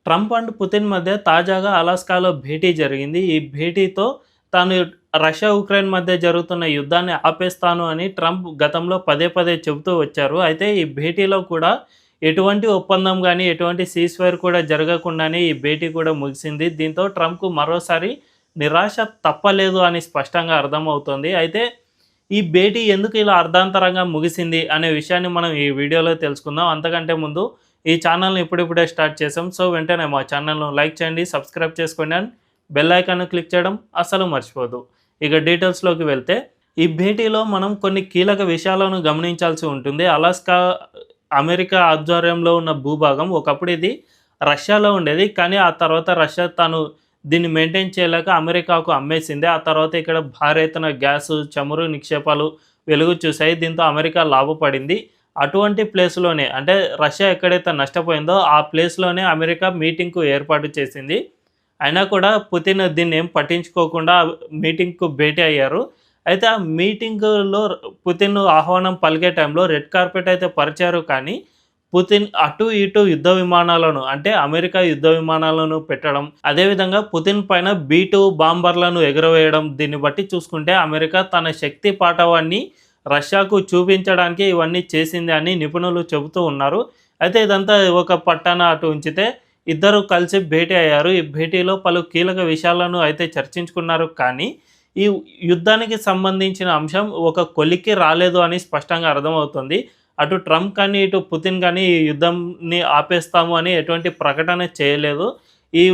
Trump and Putin మధ్య తాజాగా అలాస్కాలో భేటీ జరిగింది. ఈ భేటీతో తాను రష్యా, ఉక్రెయిన్ మధ్య జరుగుతున్న యుద్ధాన్ని ఆపేస్తాను అని ట్రంప్ గతంలో పదే పదే చెబుతూ వచ్చారు. అయితే ఈ భేటీలో కూడా ఎటువంటి ఒప్పందం గానీ, ఎటువంటి సీజ్‌ఫైర్ కూడా జరగకుండానే ఈ భేటీ కూడా ముగిసింది. దీంతో ట్రంప్‌కు మరోసారి నిరాశ తప్పలేదు అని స్పష్టంగా అర్థమవుతోంది. అయితే ఈ భేటీ ఎందుకు ఇలా అర్ధాంతరంగా ముగిసింది అనే విషయాన్ని మనం ఈ వీడియోలో తెలుసుకుందాం. అంతకంటే ముందు ఈ ఛానల్‌ని ఇప్పుడిప్పుడే స్టార్ట్ చేసాం. సో, వెంటనే మా ఛానల్‌ను లైక్ చేయండి, సబ్స్క్రైబ్ చేసుకోండి అండ్ బెల్ ఐకాన్‌ను క్లిక్ చేయడం అస్సలు మర్చిపోవద్దు. ఇక డీటెయిల్స్‌లోకి వెళ్తే, ఈ భేటీలో మనం కొన్ని కీలక విషయాలను గమనించాల్సి ఉంటుంది. అలాస్కా అమెరికా ఆధ్వర్యంలో ఉన్న భూభాగం. ఒకప్పుడు ఇది రష్యాలో ఉండేది. కానీ ఆ తర్వాత రష్యా తాను దీన్ని మెయింటైన్ చేయలేక అమెరికాకు అమ్మేసింది. ఆ తర్వాత ఇక్కడ భారీ ఎత్తున గ్యాసు, చమురు నిక్షేపాలు వెలుగు చూశాయి. దీంతో అమెరికా లాభపడింది. అటువంటి ప్లేస్‌లోనే అంటే రష్యా ఎక్కడైతే నష్టపోయిందో ఆ ప్లేస్‌లోనే అమెరికా మీటింగ్‌కు ఏర్పాటు చేసింది. అయినా కూడా పుతిన్ దీన్నేం పట్టించుకోకుండా మీటింగ్‌కు భేటీ అయ్యారు. అయితే ఆ మీటింగులో పుతిన్ ఆహ్వానం పలికే టైంలో రెడ్ కార్పెట్ అయితే పరిచారు. కానీ పుతిన్ అటు ఇటు యుద్ధ విమానాలను అంటే అమెరికా యుద్ధ విమానాలను పెట్టడం, అదేవిధంగా పుతిన్ పైన B-2 బాంబర్లను ఎగురవేయడం, దీన్ని బట్టి చూసుకుంటే అమెరికా తన శక్తి పాటవాన్ని రష్యాకు చూపించడానికి ఇవన్నీ చేసింది అని నిపుణులు చెబుతూ ఉన్నారు. అయితే ఇదంతా ఒక పట్టాన అటు ఉంచితే ఇద్దరు కలిసి భేటీ అయ్యారు. ఈ భేటీలో పలు కీలక విషయాలను అయితే చర్చించుకున్నారు. కానీ ఈ యుద్ధానికి సంబంధించిన అంశం ఒక కొలిక్కి రాలేదు అని స్పష్టంగా అర్థమవుతుంది. అటు ట్రంప్ కానీ, ఇటు పుతిన్ కానీ ఈ యుద్ధంని ఆపేస్తాము అని ఎటువంటి ప్రకటన చేయలేదు. ఈ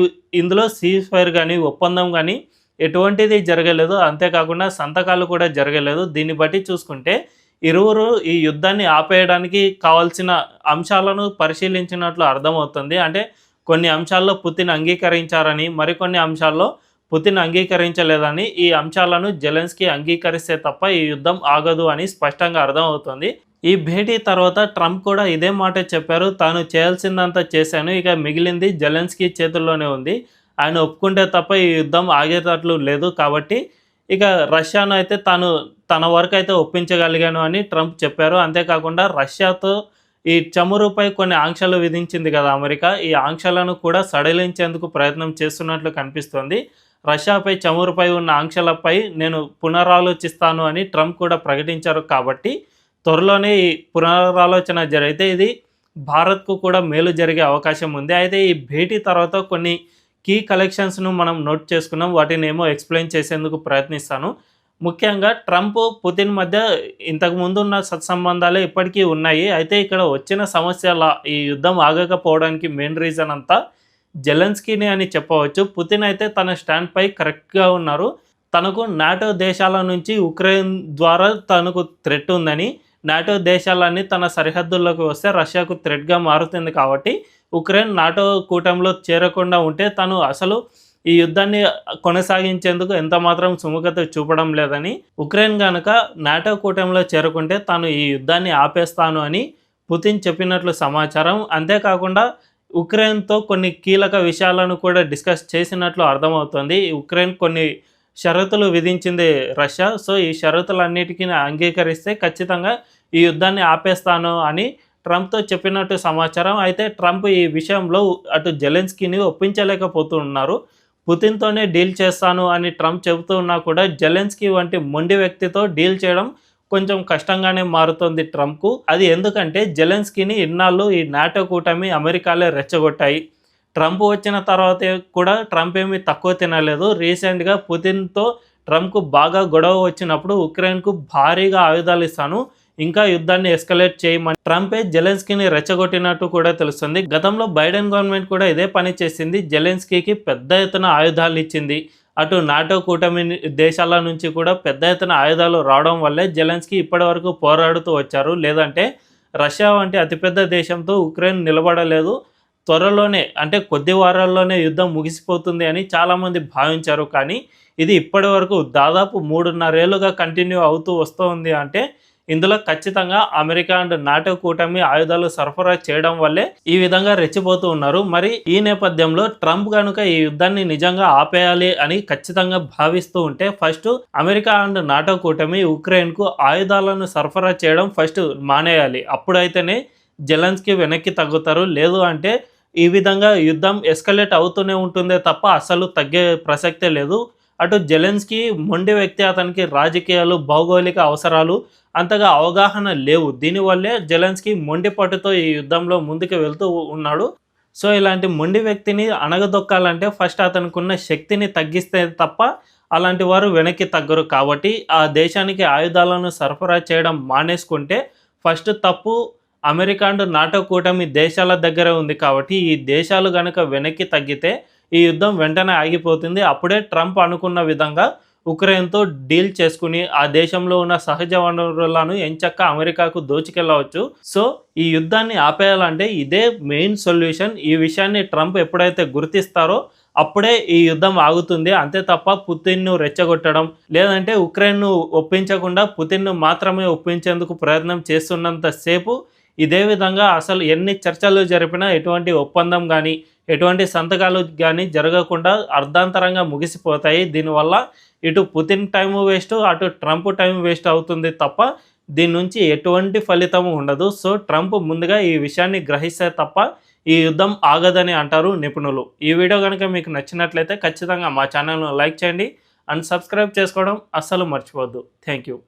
ఇందులో సీజ్‌ఫైర్ గానీ, ఒప్పందం గానీ ఎటువంటిది జరగలేదు. అంతేకాకుండా సంతకాలు కూడా జరగలేదు. దీన్ని బట్టి చూసుకుంటే ఇరువురు ఈ యుద్ధాన్ని ఆపేయడానికి కావాల్సిన అంశాలను పరిశీలించినట్లు అర్థమవుతుంది. అంటే కొన్ని అంశాల్లో పుతిన్ అంగీకరించారని, మరికొన్ని అంశాల్లో పుతిన్ అంగీకరించలేదని, ఈ అంశాలను జెలెన్స్కీ అంగీకరిస్తే తప్ప ఈ యుద్ధం ఆగదు అని స్పష్టంగా అర్థమవుతుంది. ఈ భేటీ తర్వాత ట్రంప్ కూడా ఇదే మాట చెప్పారు. తాను చేయాల్సిందంతా చేశాను. ఇక మిగిలింది జెలెన్స్కీ చేతుల్లోనే ఉంది. ఆయన ఒప్పుకుంటే తప్ప ఈ యుద్ధం ఆగేటట్లు లేదు. కాబట్టి ఇక రష్యాను అయితే తాను తన వరకైతే ఒప్పించగలిగాను అని ట్రంప్ చెప్పారు. అంతేకాకుండా రష్యాతో ఈ చమురుపై కొన్ని ఆంక్షలు విధించింది కదా అమెరికా. ఈ ఆంక్షలను కూడా సడలించేందుకు ప్రయత్నం చేస్తున్నట్లు కనిపిస్తోంది. రష్యాపై చమురుపై ఉన్న ఆంక్షలపై నేను పునరాలోచిస్తాను అని ట్రంప్ కూడా ప్రకటించారు. కాబట్టి త్వరలోనే ఈ పునరాలోచన జరిగితే ఇది భారత్‌కు కూడా మేలు జరిగే అవకాశం ఉంది. అయితే ఈ భేటీ తర్వాత కొన్ని కీ కలెక్షన్స్‌ను మనం నోట్ చేసుకున్నాం. వాటినేమో ఎక్స్‌ప్లెయిన్ చేసేందుకు ప్రయత్నిస్తాను. ముఖ్యంగా ట్రంప్, పుతిన్ మధ్య ఇంతకుముందు ఉన్న సత్సంబంధాలే ఇప్పటికీ ఉన్నాయి. అయితే ఇక్కడ వచ్చిన సమస్యల ఈ యుద్ధం ఆగకపోవడానికి మెయిన్ రీజన్ అంతా జెలెన్స్కీనే అని చెప్పవచ్చు. పుతిన్ అయితే తన స్టాండ్‌పై కరెక్ట్‌గా ఉన్నారు. తనకు నాటో దేశాల నుంచి ఉక్రెయిన్ ద్వారా తనకు థ్రెట్ ఉందని, నాటో దేశాలన్నీ తన సరిహద్దుల్లోకి వస్తే రష్యాకు థ్రెట్‌గా మారుతుంది. కాబట్టి ఉక్రెయిన్ నాటో కూటమిలో చేరకుండా ఉంటే తను అసలు ఈ యుద్ధాన్ని కొనసాగించేందుకు ఎంతమాత్రం సుముఖత చూపడం లేదని, ఉక్రెయిన్ గనక నాటో కూటమిలో చేరకుంటే తాను ఈ యుద్ధాన్ని ఆపేస్తాను అని పుతిన్ చెప్పినట్లు సమాచారం. అంతేకాకుండా ఉక్రెయిన్‌తో కొన్ని కీలక విషయాలను కూడా డిస్కస్ చేసినట్లు అర్థమవుతోంది. ఉక్రెయిన్ కొన్ని షరతులు విధించింది రష్యా. సో, ఈ షరతులన్నిటికీ అంగీకరిస్తే ఖచ్చితంగా ఈ యుద్ధాన్ని ఆపేస్తాను అని ట్రంప్‌తో చెప్పినట్టు సమాచారం. అయితే ట్రంప్ ఈ విషయంలో అటు జెలెన్స్కీని ఒప్పించలేకపోతూ ఉన్నారు. పుతిన్‌తోనే డీల్ చేస్తాను అని ట్రంప్ చెబుతూ ఉన్నా కూడా జెలెన్స్కీ వంటి మొండి వ్యక్తితో డీల్ చేయడం కొంచెం కష్టంగానే మారుతోంది ట్రంప్‌కు. అది ఎందుకంటే జెలెన్స్కీని ఇన్నాళ్ళు ఈ నాటో కూటమి, అమెరికాలే రెచ్చగొట్టాయి. ట్రంప్ వచ్చిన తర్వాత కూడా ట్రంప్ ఏమీ తక్కువ తినలేదు. రీసెంట్‌గా పుతిన్‌తో ట్రంప్‌కు బాగా గొడవ వచ్చినప్పుడు ఉక్రెయిన్‌కు భారీగా ఆయుధాలు ఇస్తాను, ఇంకా యుద్ధాన్ని ఎస్కలేట్ చేయమని ట్రంపే జెలెన్స్కీని రెచ్చగొట్టినట్టు కూడా తెలుస్తుంది. గతంలో బైడెన్ గవర్నమెంట్ కూడా ఇదే పని చేసింది. జెలెన్స్కీకి పెద్ద ఎత్తున ఆయుధాలు ఇచ్చింది. అటు నాటో కూటమి దేశాల నుంచి కూడా పెద్ద ఎత్తున ఆయుధాలు రావడం వల్లే జెలెన్స్కీ ఇప్పటివరకు పోరాడుతూ వచ్చారు. లేదంటే రష్యా వంటి అతిపెద్ద దేశంతో ఉక్రెయిన్ నిలబడలేదు. త్వరలోనే అంటే కొద్ది వారాల్లోనే యుద్ధం ముగిసిపోతుంది అని చాలామంది భావించారు. కానీ ఇది ఇప్పటివరకు దాదాపు 3.5 ఏళ్లుగా కంటిన్యూ అవుతూ వస్తోంది. అంటే ఇందులో ఖచ్చితంగా అమెరికా అండ్ నాటో కూటమి ఆయుధాలు సరఫరా చేయడం వల్లే ఈ విధంగా రెచ్చిపోతూ ఉన్నారు. మరి ఈ నేపథ్యంలో ట్రంప్ కనుక ఈ యుద్ధాన్ని నిజంగా ఆపేయాలి అని ఖచ్చితంగా భావిస్తూ ఉంటే ఫస్ట్ అమెరికా అండ్ నాటో కూటమి ఉక్రెయిన్‌కు ఆయుధాలను సరఫరా చేయడం ఫస్ట్ మానేయాలి. అప్పుడైతేనే జెలెన్స్కీ వెనక్కి తగ్గుతారు. లేదు అంటే ఈ విధంగా యుద్ధం ఎస్కలేట్ అవుతూనే ఉంటుందే తప్ప అస్సలు తగ్గే ప్రసక్తే లేదు. అటు జెలెన్స్కీ మొండి వ్యక్తి. అతనికి రాజకీయాలు, భౌగోళిక అవసరాలు అంతగా అవగాహన లేవు. దీనివల్లే జెలెన్స్కీ మొండి పట్టుతో ఈ యుద్ధంలో ముందుకు వెళ్తూ ఉన్నాడు. సో, ఇలాంటి మొండి వ్యక్తిని అణగదొక్కాలంటే ఫస్ట్ అతనికున్న శక్తిని తగ్గిస్తే తప్ప అలాంటి వారు వెనక్కి తగ్గరు. కాబట్టి ఆ దేశానికి ఆయుధాలను సరఫరా చేయడం మానేసుకుంటే ఫస్ట్ తప్పు అమెరికా అండ్ నాటో కూటమి దేశాల దగ్గరే ఉంది. కాబట్టి ఈ దేశాలు గనక వెనక్కి తగ్గితే ఈ యుద్ధం వెంటనే ఆగిపోతుంది. అప్పుడే ట్రంప్ అనుకున్న విధంగా ఉక్రెయిన్‌తో డీల్ చేసుకొని ఆ దేశంలో ఉన్న సహజ వనరులను ఎంచక్కా అమెరికాకు దోచుకెళ్ళవచ్చు. సో, ఈ యుద్ధాన్ని ఆపేయాలంటే ఇదే మెయిన్ సొల్యూషన్. ఈ విషయాన్ని ట్రంప్ ఎప్పుడైతే గుర్తిస్తారో అప్పుడే ఈ యుద్ధం ఆగుతుంది. అంతే తప్ప పుతిన్‌ను రెచ్చగొట్టడం, లేదంటే ఉక్రెయిన్‌ను ఒప్పించకుండా పుతిన్‌ను మాత్రమే ఒప్పించేందుకు ప్రయత్నం చేస్తున్నంత సేపు ఇదే విధంగా అసలు ఎన్ని చర్చలు జరిపినా ఎటువంటి ఒప్పందం గానీ, ఎటువంటి సంతకాలు గానీ జరగకుండా అర్ధాంతరంగా ముగిసిపోతాయి. దీనివల్ల ఇటు పుతిన్ టైము వేస్టు, అటు ట్రంప్ టైం వేస్ట్ అవుతుంది తప్ప దీని నుంచి ఎటువంటి ఫలితము ఉండదు. సో, ట్రంప్ ముందుగా ఈ విషయాన్ని గ్రహిస్తే తప్ప ఈ యుద్ధం ఆగదని అంటారు నిపుణులు. ఈ వీడియో గనుక మీకు నచ్చినట్లయితే ఖచ్చితంగా మా ఛానల్‌ను లైక్ చేయండి అండ్ సబ్స్క్రైబ్ చేసుకోవడం అస్సలు మర్చిపోవద్దు. Thank you.